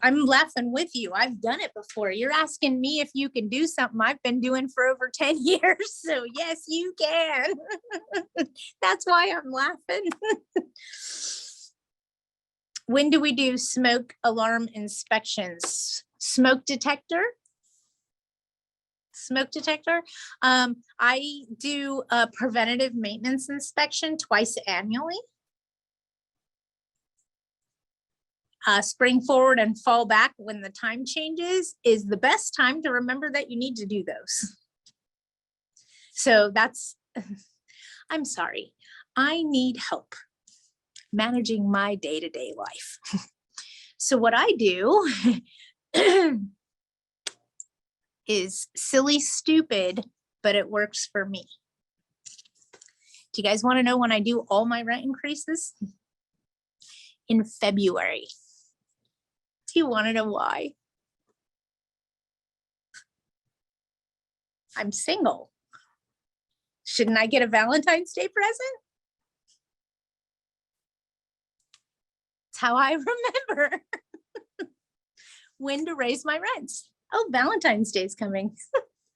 I'm laughing with you. I've done it before. You're asking me if you can do something I've been doing for over 10 years. So yes, you can. That's why I'm laughing. When do we do smoke alarm inspections? Smoke detector? Smoke detector. I do a preventative maintenance inspection twice annually. Spring forward and fall back when the time changes is the best time to remember that you need to do those. So that's, I'm sorry, I need help managing my day-to-day life. So what I do is silly, stupid, but it works for me. Do you guys want to know when I do all my rent increases? In February. Do you want to know why? I'm single. Shouldn't I get a Valentine's Day present? It's how I remember when to raise my rents. Oh, Valentine's Day is coming.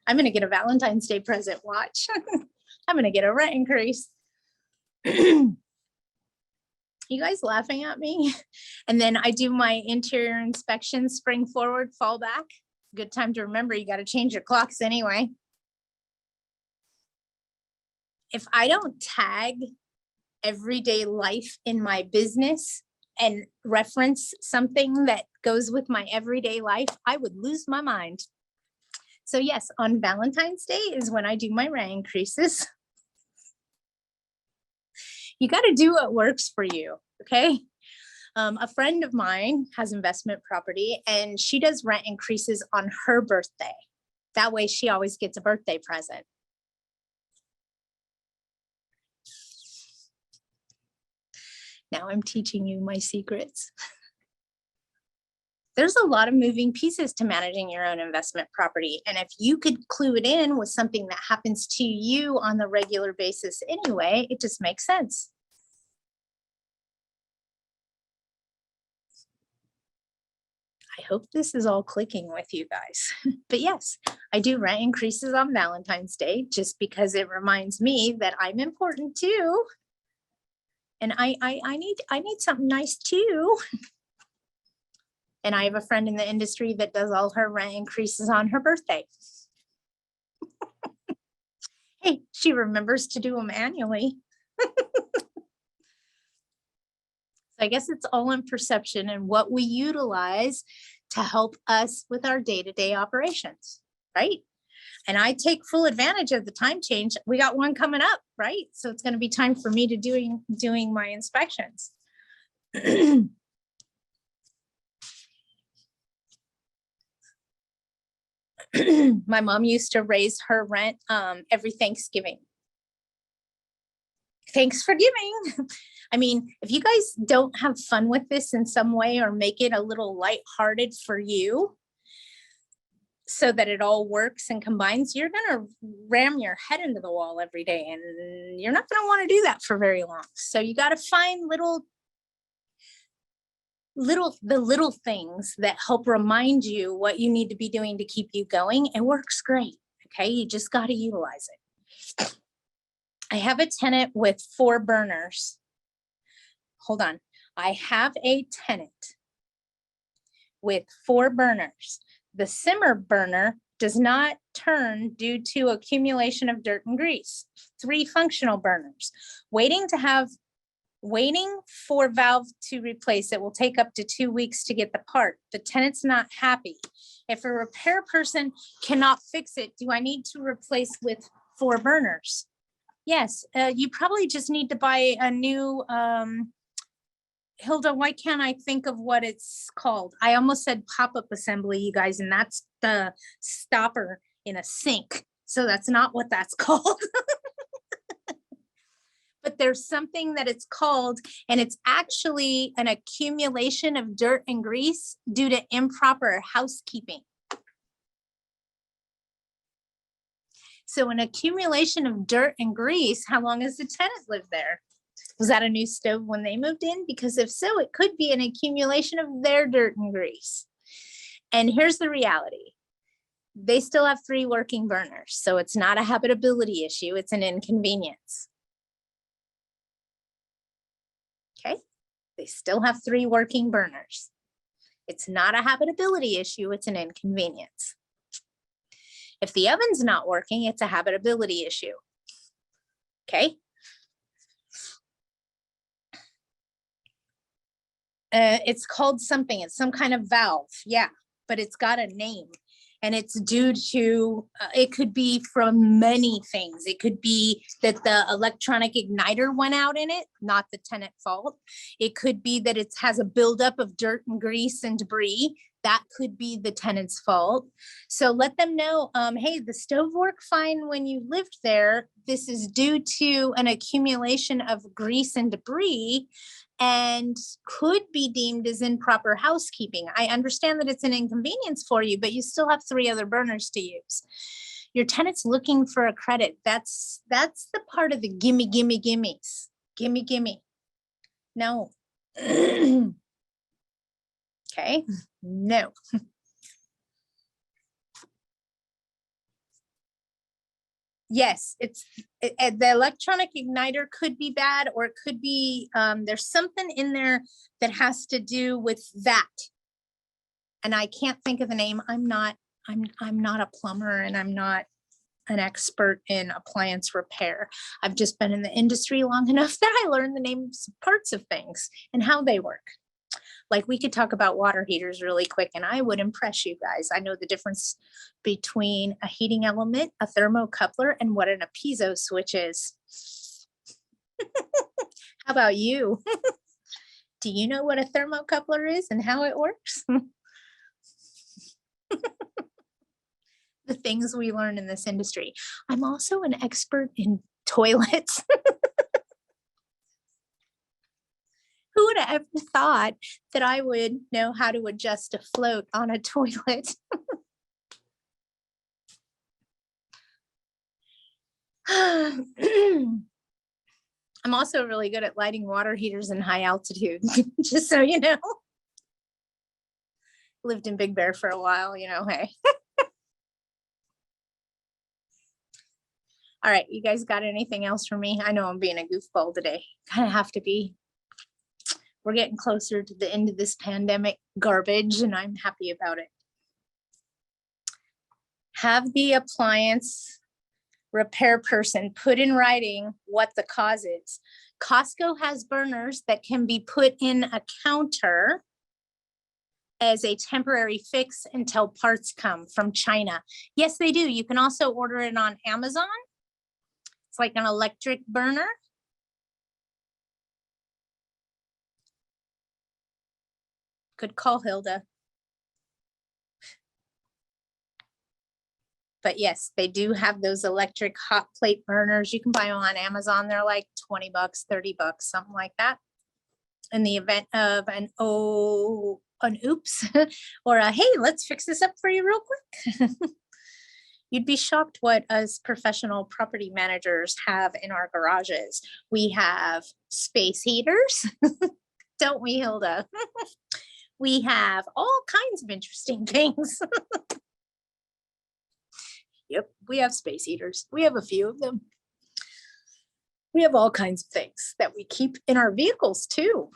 I'm going to get a Valentine's Day present. Watch. I'm going to get a rent increase. You guys laughing at me? And then I do my interior inspection, spring forward, fall back. Good time to remember you got to change your clocks anyway. If I don't tag everyday life in my business and reference something that goes with my everyday life, I would lose my mind. So yes, on Valentine's Day is when I do my rent increases. You got to do what works for you, okay? A friend of mine has investment property and she does rent increases on her birthday. That way she always gets a birthday present. Now I'm teaching you my secrets. There's a lot of moving pieces to managing your own investment property. And if you could clue it in with something that happens to you on the regular basis anyway, it just makes sense. I hope this is all clicking with you guys. But yes, I do rent increases on Valentine's Day just because it reminds me that I'm important too. And I need something nice too. And I have a friend in the industry that does all her rent increases on her birthday. Hey, she remembers to do them annually. So I guess it's all in perception and what we utilize to help us with our day-to-day operations, right? And I take full advantage of the time change. We got one coming up, right? So it's going to be time for me to doing my inspections. My mom used to raise her rent every Thanksgiving. Thanks for giving. I mean, if you guys don't have fun with this in some way or make it a little lighthearted for you so that it all works and combines, you're going to ram your head into the wall every day and you're not going to want to do that for very long. So you got to find the little things that help remind you what you need to be doing to keep you going. It works great. Okay. You just got to utilize it. I have a tenant with 4 burners. Hold on. I have a tenant with 4 burners. The simmer burner does not turn due to accumulation of dirt and grease. 3 functional burners. Waiting for valve to replace it will take up to 2 weeks to get the part. The tenant's not happy. If a repair person cannot fix it, do I need to replace with 4 burners? Yes, you probably just need to buy a new, Hilda, why can't I think of what it's called? I almost said pop-up assembly, you guys, and that's the stopper in a sink. So that's not what that's called. But there's something that it's called, and it's actually an accumulation of dirt and grease due to improper housekeeping. So an accumulation of dirt and grease, how long has the tenant lived there? Was that a new stove when they moved in? Because if so, it could be an accumulation of their dirt and grease. And here's the reality. They still have 3 working burners. So it's not a habitability issue. It's an inconvenience. Okay. They still have 3 working burners. It's not a habitability issue. It's an inconvenience. If the oven's not working, it's a habitability issue. Okay. It's called something. It's some kind of valve. Yeah, but it's got a name. And it's due to, it could be from many things. It could be that the electronic igniter went out in it, not the tenant fault. It could be that it has a buildup of dirt and grease and debris that could be the tenant's fault. So let them know, hey, the stove worked fine when you lived there. This is due to an accumulation of grease and debris and could be deemed as improper housekeeping. I understand that it's an inconvenience for you, but you still have 3 other burners to use. Your tenant's looking for a credit. That's the part of the gimme, gimme, gimmes. Gimme, gimme. No. Okay, no. Yes, the electronic igniter could be bad, or it could be, there's something in there that has to do with that. And I can't think of the name. I'm not a plumber, and I'm not an expert in appliance repair. I've just been in the industry long enough that I learned the names of parts of things and how they work. Like, we could talk about water heaters really quick and I would impress you guys. I know the difference between a heating element, a thermocoupler, and what an piezo switch is. How about you? Do you know what a thermocoupler is and how it works? The things we learn in this industry. I'm also an expert in toilets. Who would have ever thought that I would know how to adjust a float on a toilet? I'm also really good at lighting water heaters in high altitude, just so you know. Lived in Big Bear for a while, you know, hey. All right, you guys got anything else for me? I know I'm being a goofball today. Kind of have to be. We're getting closer to the end of this pandemic garbage, and I'm happy about it. Have the appliance repair person put in writing what the cause is. Costco has burners that can be put in a counter as a temporary fix until parts come from China. Yes, they do. You can also order it on Amazon. It's like an electric burner. Good call, Hilda. But yes, they do have those electric hot plate burners. You can buy them on Amazon. They're like 20 bucks, 30 bucks, something like that. In the event of an oops, or a, hey, let's fix this up for you real quick. You'd be shocked what us professional property managers have in our garages. We have space heaters, don't we, Hilda? We have all kinds of interesting things. Yep, we have space heaters. We have a few of them. We have all kinds of things that we keep in our vehicles too.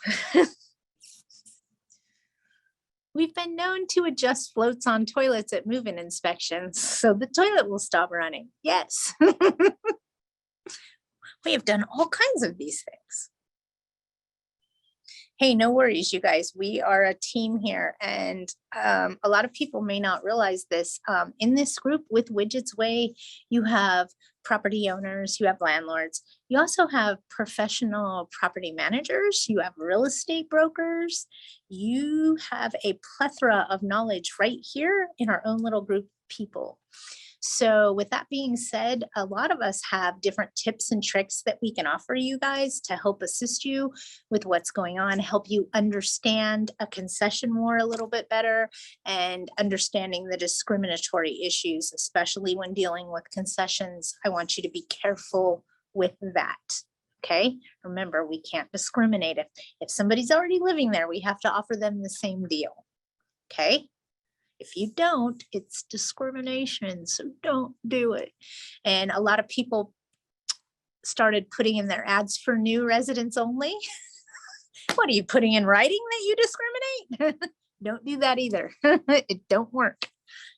We've been known to adjust floats on toilets at move-in inspections, so the toilet will stop running. Yes. We have done all kinds of these things. Hey, no worries, you guys. We are a team here, and a lot of people may not realize this. In this group with Widget's Way, you have property owners, you have landlords, you also have professional property managers, you have real estate brokers, you have a plethora of knowledge right here in our own little group of people. So with that being said, a lot of us have different tips and tricks that we can offer you guys to help assist you with what's going on, help you understand a concession war a little bit better, and understanding the discriminatory issues, especially when dealing with concessions. I want you to be careful with that. Okay, remember, we can't discriminate. If somebody's already living there, we have to offer them the same deal. Okay. If you don't, it's discrimination, so don't do it. And a lot of people started putting in their ads for new residents only. What are you putting in writing that you discriminate? Don't do that either. It don't work.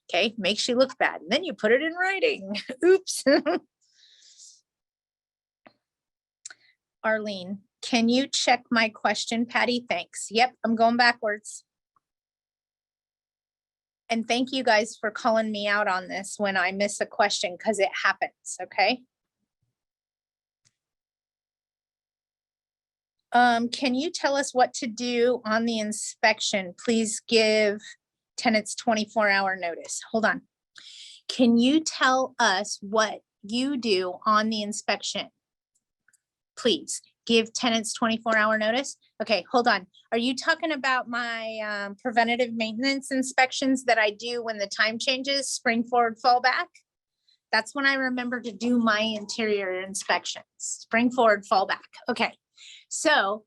Okay, makes you look bad. And then you put it in writing. Oops. Arlene, can you check my question, Patty? Thanks. Yep, I'm going backwards. And thank you guys for calling me out on this when I miss a question, because it happens, okay? Can you tell us what to do on the inspection? Please give tenant's 24-hour notice. Hold on. Can you tell us what you do on the inspection? Please give tenants 24-hour notice. Okay, hold on. Are you talking about my preventative maintenance inspections that I do when the time changes, spring forward, fall back? That's when I remember to do my interior inspections, spring forward, fall back. Okay, so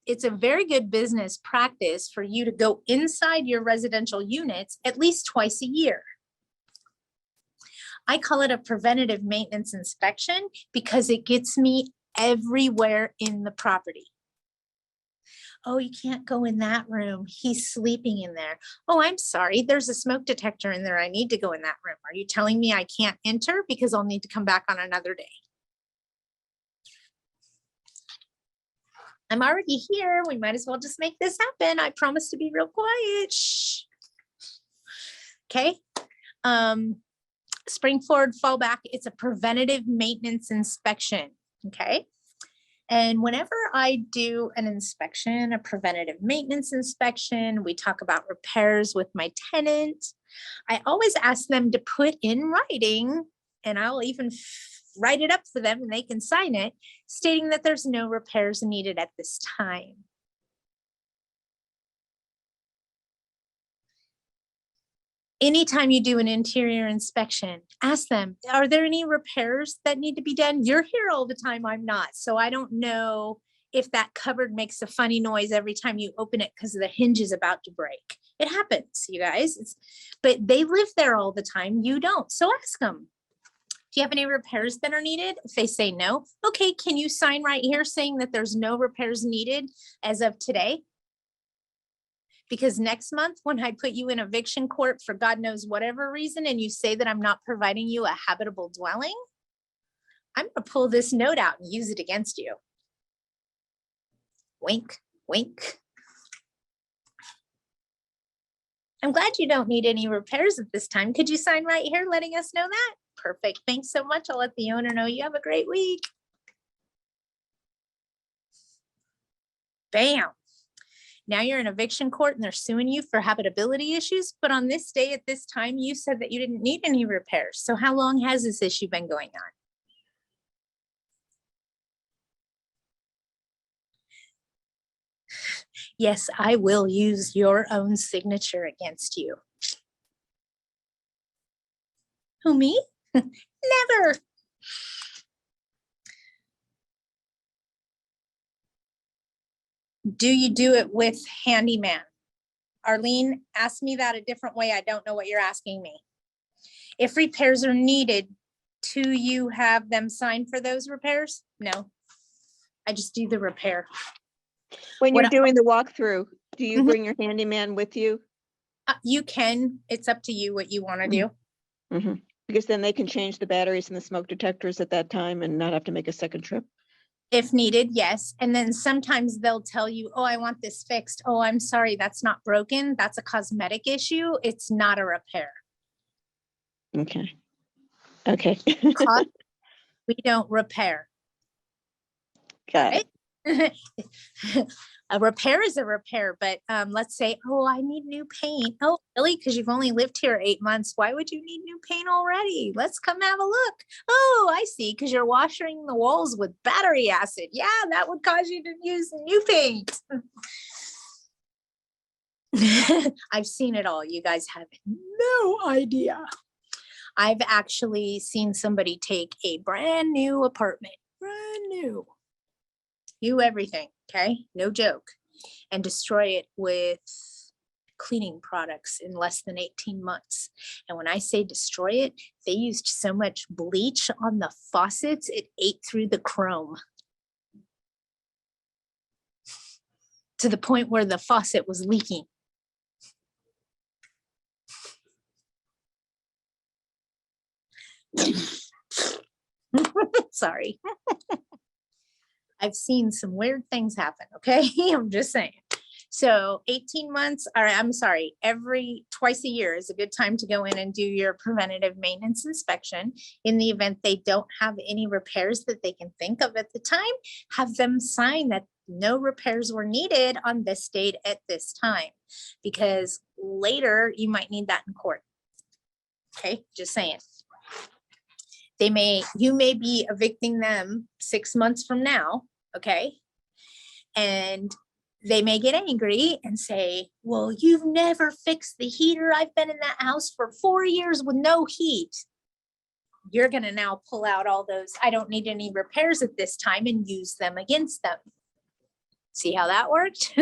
it's a very good business practice for you to go inside your residential units at least twice a year. I call it a preventative maintenance inspection because it gets me everywhere in the property. Oh, you can't go in that room. He's sleeping in there. Oh, I'm sorry. There's a smoke detector in there. I need to go in that room. Are you telling me I can't enter because I'll need to come back on another day? I'm already here. We might as well just make this happen. I promise to be real quiet. Shh. Okay. Spring forward, fall back. It's a preventative maintenance inspection. Okay. And whenever I do an inspection, a preventative maintenance inspection, we talk about repairs with my tenant. I always ask them to put in writing, and I'll even write it up for them and they can sign it, stating that there's no repairs needed at this time. Anytime you do an interior inspection, ask them, are there any repairs that need to be done? You're here all the time, I'm not. So I don't know if that cupboard makes a funny noise every time you open it because the hinge is about to break. It happens, you guys. But they live there all the time, you don't. So ask them, do you have any repairs that are needed? If they say no, okay, can you sign right here saying that there's no repairs needed as of today? Because next month, when I put you in eviction court for God knows whatever reason, and you say that I'm not providing you a habitable dwelling, I'm going to pull this note out and use it against you. Wink, wink. I'm glad you don't need any repairs at this time. Could you sign right here letting us know that? Perfect. Thanks so much. I'll let the owner know. You have a great week. Bam. Now you're in eviction court and they're suing you for habitability issues. But on this day at this time, you said that you didn't need any repairs. So how long has this issue been going on? Yes, I will use your own signature against you. Who, me? Never. Do you do it with handyman? Arlene asked me that a different way. I don't know what you're asking me. If repairs are needed, do you have them sign for those repairs? No, I just do the repair. When What you're doing the walkthrough, do you Mhm. bring your handyman with you? You can, it's up to you what you want to do. Mhm. Because then they can change the batteries and the smoke detectors at that time and not have to make a second trip. If needed, yes. And then sometimes they'll tell you, oh, I want this fixed. Oh, I'm sorry, that's not broken. That's a cosmetic issue. It's not a repair. Okay. Okay. We don't repair. Got it. Right? A repair is a repair, but let's say, oh, I need new paint. Oh, really? Because you've only lived here 8 months. Why would you need new paint already? Let's come have a look. Oh, I see. Because you're washing the walls with battery acid. Yeah, that would cause you to use new paint. I've seen it all. You guys have no idea. I've actually seen somebody take a brand new apartment, brand new, do everything, okay? No joke. And destroy it with cleaning products in less than 18 months. And when I say destroy it, they used so much bleach on the faucets, it ate through the chrome. To the point where the faucet was leaking. Sorry. I've seen some weird things happen, okay? I'm just saying. So 18 months, or I'm sorry, twice a year is a good time to go in and do your preventative maintenance inspection. In the event they don't have any repairs that they can think of at the time, have them sign that no repairs were needed on this date at this time, because later you might need that in court. Okay, just saying. You may be evicting them 6 months from now, okay? And they may get angry and say, well, you've never fixed the heater. I've been in that house for 4 years with no heat. You're gonna now pull out all those, I don't need any repairs at this time, and use them against them. See how that worked?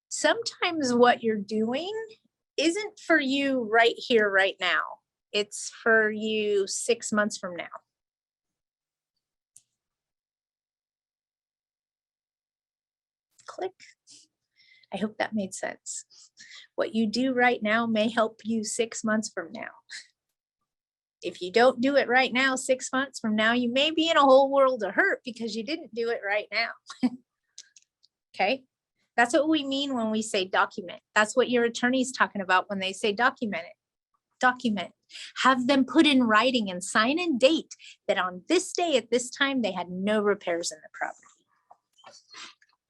Sometimes what you're doing isn't for you right here, right now. It's for you 6 months from now. Click. I hope that made sense. What you do right now may help you 6 months from now. If you don't do it right now, 6 months from now, you may be in a whole world of hurt because you didn't do it right now. Okay. That's what we mean when we say document. That's what your attorney's talking about when they say document it. Document. Have them put in writing and sign and date that on this day at this time, they had no repairs in the property.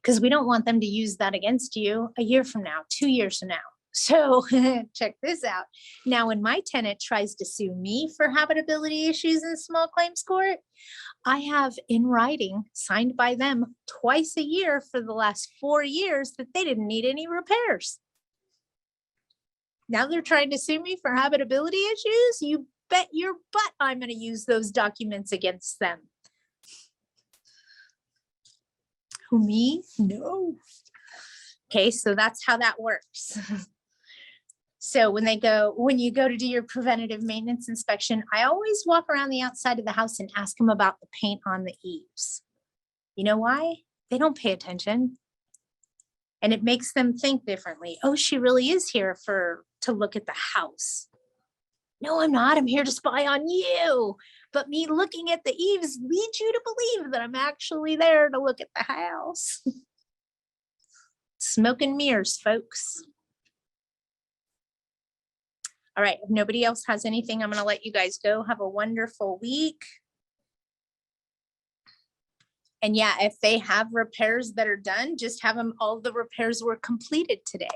Because we don't want them to use that against you a year from now, 2 years from now. So check this out. Now, when my tenant tries to sue me for habitability issues in small claims court, I have in writing signed by them twice a year for the last 4 years that they didn't need any repairs. Now they're trying to sue me for habitability issues. You bet your butt I'm going to use those documents against them. Who, me? No. Okay, so that's how that works. So when you go to do your preventative maintenance inspection, I always walk around the outside of the house and ask them about the paint on the eaves. You know why? They don't pay attention. And it makes them think differently. Oh, she really is here to look at the house. No, I'm not. I'm here to spy on you. But me looking at the eaves leads you to believe that I'm actually there to look at the house. Smoke and mirrors, folks. All right, if nobody else has anything, I'm going to let you guys go. Have a wonderful week. And yeah, if they have repairs that are done, just have them, all the repairs were completed today.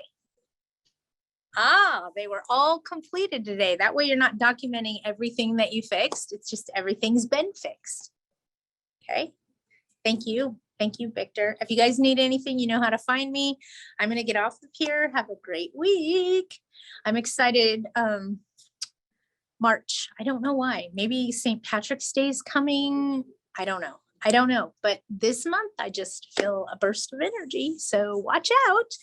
Ah, they were all completed today. That way you're not documenting everything that you fixed. It's just everything's been fixed. Okay, thank you. Thank you, Victor. If you guys need anything, you know how to find me. I'm going to get off of here. Have a great week. I'm excited. March. I don't know why. Maybe St. Patrick's Day is coming. I don't know. But this month I just feel a burst of energy. So watch out.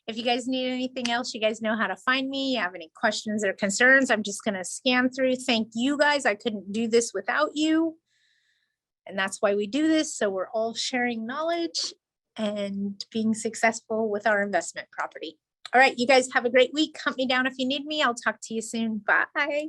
If you guys need anything else, you guys know how to find me. You have any questions or concerns, I'm just going to scan through. Thank you guys. I couldn't do this without you. And that's why we do this. So we're all sharing knowledge and being successful with our investment property. All right, you guys have a great week. Hunt me down if you need me. I'll talk to you soon. Bye.